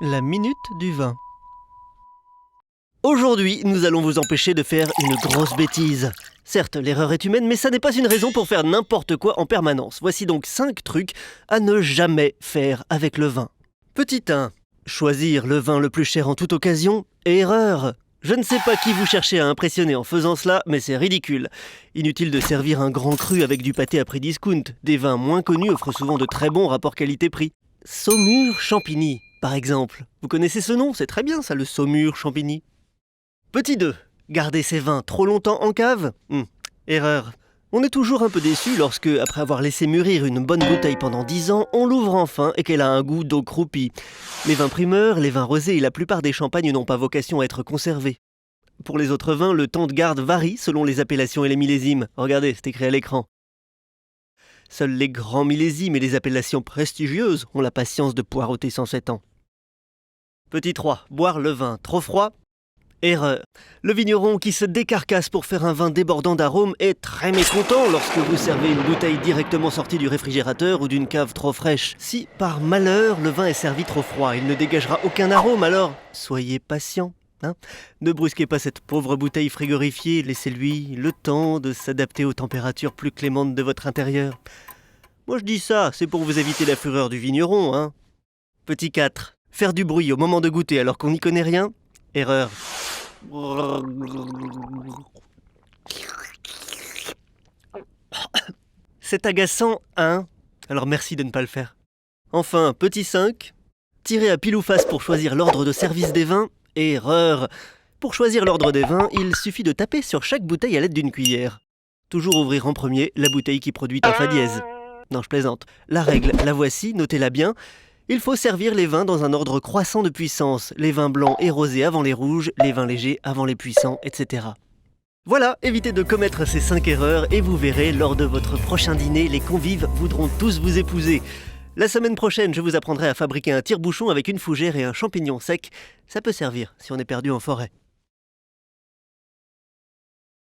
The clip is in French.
La minute du vin. Aujourd'hui, nous allons vous empêcher de faire une grosse bêtise. Certes, l'erreur est humaine, mais ça n'est pas une raison pour faire n'importe quoi en permanence. Voici donc 5 trucs à ne jamais faire avec le vin. Petit 1. Choisir le vin le plus cher en toute occasion. Erreur. Je ne sais pas qui vous cherchez à impressionner en faisant cela, mais c'est ridicule. Inutile de servir un grand cru avec du pâté à prix discount. Des vins moins connus offrent souvent de très bons rapports qualité-prix. Saumur Champigny, par exemple. Vous connaissez ce nom? C'est très bien ça, le Saumur Champigny. Petit 2. Garder ses vins trop longtemps en cave? Erreur. On est toujours un peu déçu lorsque, après avoir laissé mûrir une bonne bouteille pendant 10 ans, on l'ouvre enfin et qu'elle a un goût d'eau croupie. Les vins primeurs, les vins rosés et la plupart des champagnes n'ont pas vocation à être conservés. Pour les autres vins, le temps de garde varie selon les appellations et les millésimes. Regardez, c'est écrit à l'écran. Seuls les grands millésimes et les appellations prestigieuses ont la patience de poireauter 107 ans. Petit 3. Boire le vin trop froid? Erreur. Le vigneron qui se décarcasse pour faire un vin débordant d'arômes est très mécontent lorsque vous servez une bouteille directement sortie du réfrigérateur ou d'une cave trop fraîche. Si, par malheur, le vin est servi trop froid, il ne dégagera aucun arôme, alors soyez patient. Ne brusquez pas cette pauvre bouteille frigorifiée, laissez-lui le temps de s'adapter aux températures plus clémentes de votre intérieur. Moi je dis ça, c'est pour vous éviter la fureur du vigneron, Petit 4. Faire du bruit au moment de goûter alors qu'on n'y connaît rien? Erreur. C'est agaçant, Alors merci de ne pas le faire. Enfin, petit 5. Tirer à pile ou face pour choisir l'ordre de service des vins? Erreur. Pour choisir l'ordre des vins, il suffit de taper sur chaque bouteille à l'aide d'une cuillère. Toujours ouvrir en premier la bouteille qui produit un fa dièse. Non, je plaisante. La règle, la voici, notez-la bien. Il faut servir les vins dans un ordre croissant de puissance. Les vins blancs et rosés avant les rouges, les vins légers avant les puissants, etc. Voilà, évitez de commettre ces 5 erreurs et vous verrez, lors de votre prochain dîner, les convives voudront tous vous épouser. La semaine prochaine, je vous apprendrai à fabriquer un tire-bouchon avec une fougère et un champignon sec. Ça peut servir si on est perdu en forêt.